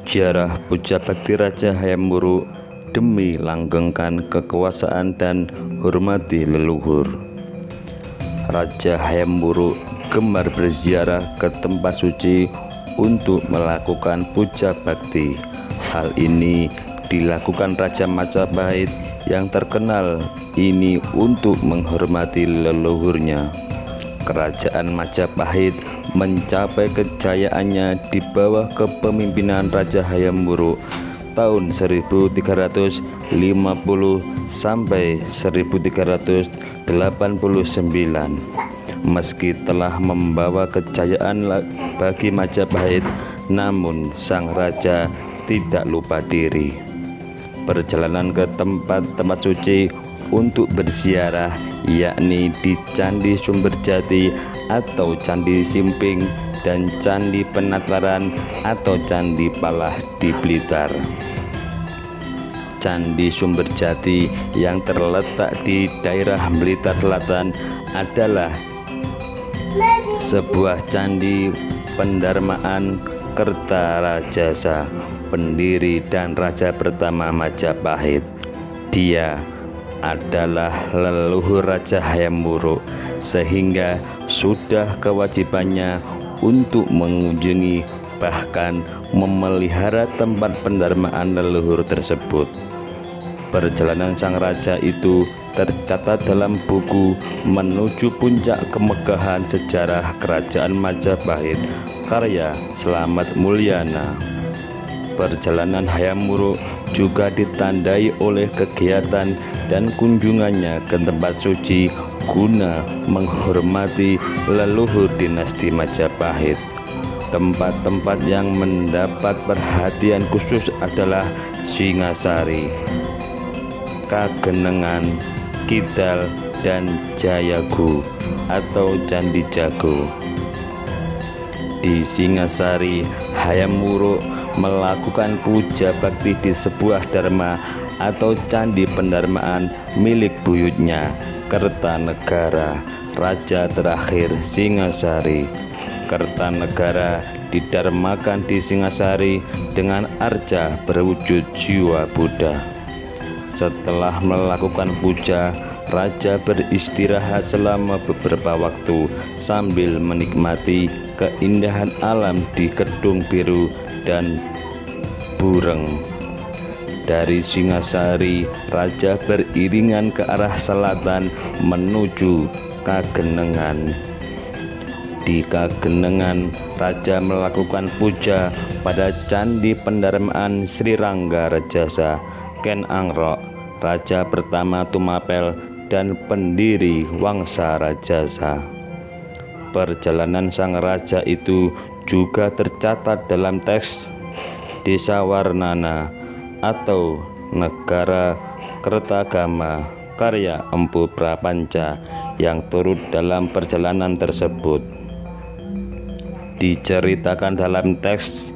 Ziarah Puja Bakti Raja Hayam Wuruk demi langgengkan kekuasaan dan hormati leluhur. Raja Hayam Wuruk gemar berziarah ke tempat suci untuk melakukan puja bakti. Hal ini dilakukan Raja Majapahit yang terkenal ini untuk menghormati leluhurnya. Kerajaan Majapahit mencapai kejayaannya di bawah kepemimpinan Raja Hayam Wuruk tahun 1350 sampai 1389. Meski telah membawa kejayaan bagi Majapahit, namun sang raja tidak lupa diri. Perjalanan ke tempat-tempat suci untuk berziarah, yakni di Candi Sumberjati atau Candi Simping dan Candi Penataran atau Candi Palah di Blitar. Candi Sumberjati yang terletak di daerah Blitar Selatan adalah sebuah candi pendarmaan Kertarajasa, pendiri dan raja pertama Majapahit. Dia adalah leluhur Raja Hayam Wuruk, sehingga sudah kewajibannya untuk mengunjungi bahkan memelihara tempat pendarmaan leluhur tersebut. Perjalanan sang raja itu tercatat dalam buku Menuju Puncak Kemegahan Sejarah Kerajaan Majapahit karya Slamet Mulyana. Perjalanan Hayam Wuruk juga ditandai oleh kegiatan dan kunjungannya ke tempat suci guna menghormati leluhur dinasti Majapahit. Tempat-tempat yang mendapat perhatian khusus adalah Singasari, Kagenengan, Kidal, dan Jayagu atau Candi Jago. Di Singasari, Hayam Wuruk melakukan puja bakti di sebuah dharma atau candi pendarmaan milik buyutnya, Kertanegara, raja terakhir Singasari. Kertanegara didarmakan di Singasari dengan arca berwujud jiwa Buddha. Setelah melakukan puja, raja beristirahat selama beberapa waktu sambil menikmati keindahan alam di Kedung Biru dan Bureng. Dari Singasari, raja beriringan ke arah selatan menuju Kagenengan. Di Kagenengan, raja melakukan puja pada Candi Pendarmaan Sri Rangga Rajasa, Ken Angrok, raja pertama Tumapel dan pendiri Wangsa Rajasa. Perjalanan sang raja itu juga tercatat dalam teks Desawarnana atau Negara Kertagama karya Empu Prapanca yang turut dalam perjalanan tersebut. Diceritakan dalam teks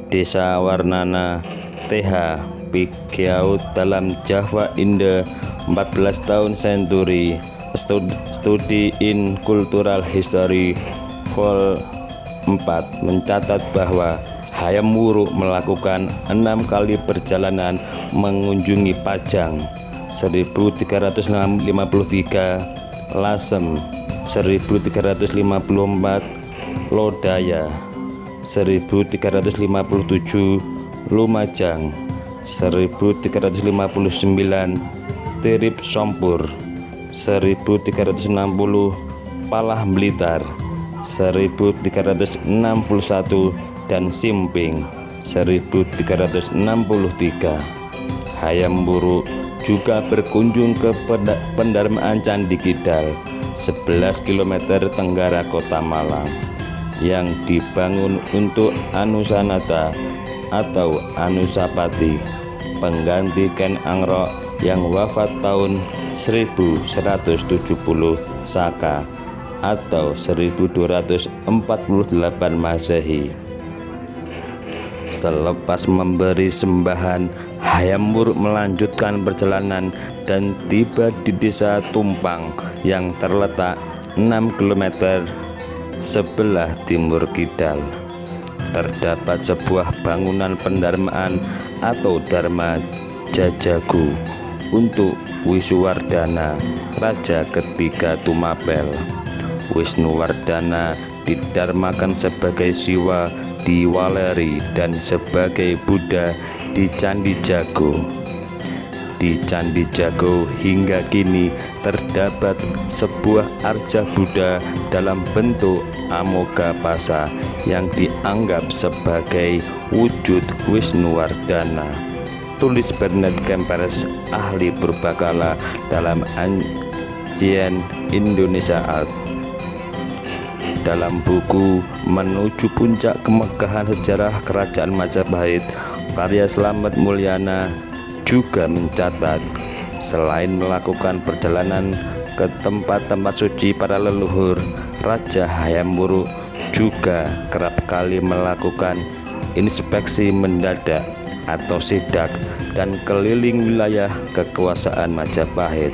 Desawarnana, TH Pigeaud dalam Java Inde 14 tahun Century Study in Cultural History Vol 4 mencatat bahwa Hayam Wuruk melakukan 6 kali perjalanan mengunjungi Pajang 1353, Lasem 1354, Lodaya 1357, Lumajang 1359, Tirip Sompur 1360, Palah Blitar 1361 dan Simping 1363. Hayam Wuruk juga berkunjung ke pendarmaan Candi Kidal 11 km tenggara kota Malang yang dibangun untuk Anusanata atau Anusapati, pengganti Ken Angrok yang wafat tahun 1170 Saka atau 1248 Masehi. Selepas memberi sembahan, Hayam Wuruk melanjutkan perjalanan dan tiba di desa Tumpang yang terletak 6 km sebelah timur Kidal. terdapat sebuah bangunan pendharmaan atau Dharma Jajagu untuk Wisnuwardana, raja ketiga Tumapel. Wisnuwardana didarmakan sebagai Siwa di Waleri dan sebagai Buddha di Candi Jago. Di Candi Jago hingga kini terdapat sebuah arca Buddha dalam bentuk Amoghapasa yang dianggap sebagai wujud Wisnuwardana. Tulis Bernard Kempers, ahli purbakala, dalam Ancient Indonesia Art. Dalam buku Menuju Puncak Kemegahan Sejarah Kerajaan Majapahit, karya Slamet Mulyana juga mencatat, selain melakukan perjalanan ke tempat-tempat suci para leluhur, Raja Hayam Wuruk juga kerap kali melakukan inspeksi mendadak atau sidak dan keliling wilayah kekuasaan Majapahit.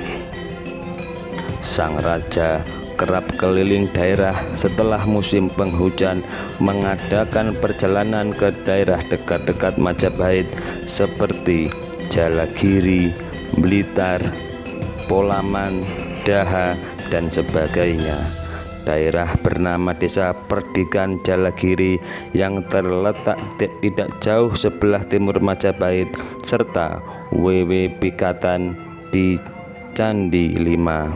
Sang raja kerap keliling daerah setelah musim penghujan, mengadakan perjalanan ke daerah dekat-dekat Majapahit seperti Jalagiri, Blitar, Polaman, Daha, dan sebagainya. Daerah bernama Desa Perdikan Jalagiri yang terletak tidak jauh sebelah timur Majapahit, serta WW Pikatan di Candi Lima.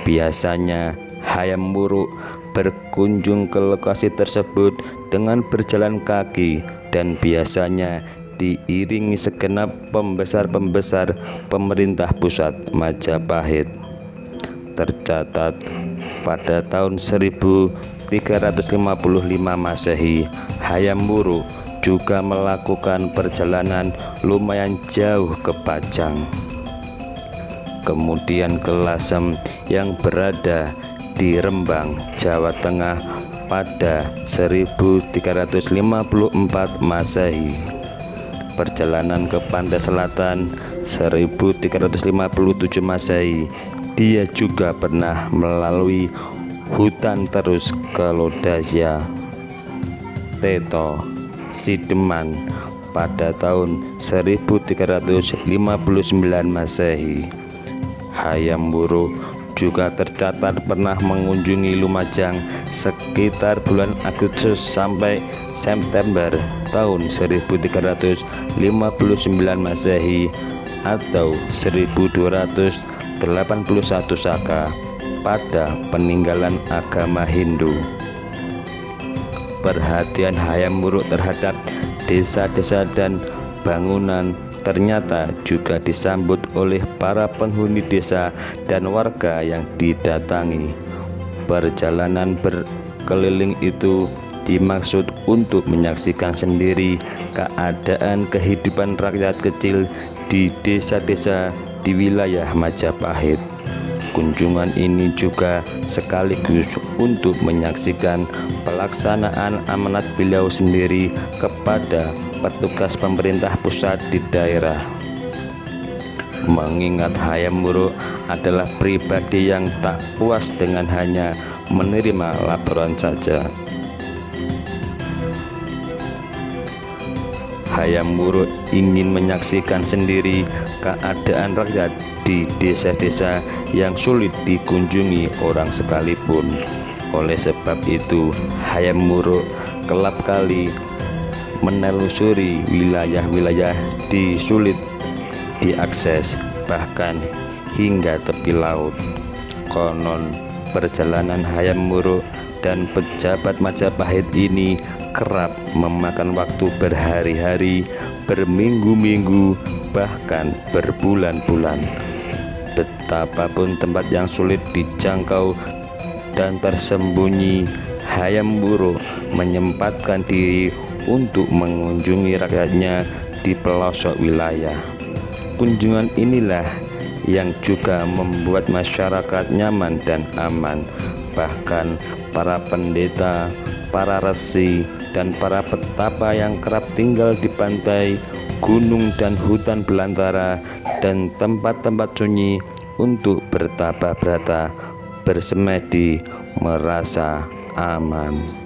Biasanya Hayam Wuruk berkunjung ke lokasi tersebut dengan berjalan kaki dan biasanya diiringi segenap pembesar-pembesar pemerintah pusat Majapahit. Tercatat pada tahun 1355 Masehi, Hayam Wuruk juga melakukan perjalanan lumayan jauh ke Pajang, kemudian ke Lasem yang berada di Rembang, Jawa Tengah pada 1354 Masehi. Perjalanan ke Pantai Selatan 1357 Masehi, dia juga pernah melalui hutan terus ke Lodasya, Teto, Sideman pada tahun 1359 Masehi. Hayam Wuruk juga tercatat pernah mengunjungi Lumajang sekitar bulan Agustus sampai September tahun 1359 Masehi atau 1281 Saka pada peninggalan agama Hindu. Perhatian Hayam Wuruk terhadap desa-desa dan bangunan ternyata juga disambut oleh para penghuni desa dan warga yang didatangi. Perjalanan berkeliling itu dimaksud untuk menyaksikan sendiri keadaan kehidupan rakyat kecil di desa-desa di wilayah Majapahit. Kunjungan ini juga sekaligus untuk menyaksikan pelaksanaan amanat beliau sendiri kepada petugas pemerintah pusat di daerah. Mengingat Hayam Wuruk adalah pribadi yang tak puas dengan hanya menerima laporan saja. Hayam Wuruk ingin menyaksikan sendiri keadaan rakyat di desa-desa yang sulit dikunjungi orang sekalipun. Oleh sebab itu, Hayam Wuruk kerap kali menelusuri wilayah-wilayah di sulit diakses, bahkan hingga tepi laut. Konon perjalanan Hayam Wuruk dan pejabat Majapahit ini kerap memakan waktu berhari-hari, berminggu-minggu, bahkan berbulan-bulan. Betapapun tempat yang sulit dijangkau dan tersembunyi, Hayam Wuruk menyempatkan diri untuk mengunjungi rakyatnya di pelosok wilayah. Kunjungan inilah yang juga membuat masyarakat nyaman dan aman. Bahkan para pendeta, para resi, dan para petapa yang kerap tinggal di pantai, gunung, dan hutan belantara dan tempat-tempat sunyi untuk bertapa brata, bersemedi, merasa aman.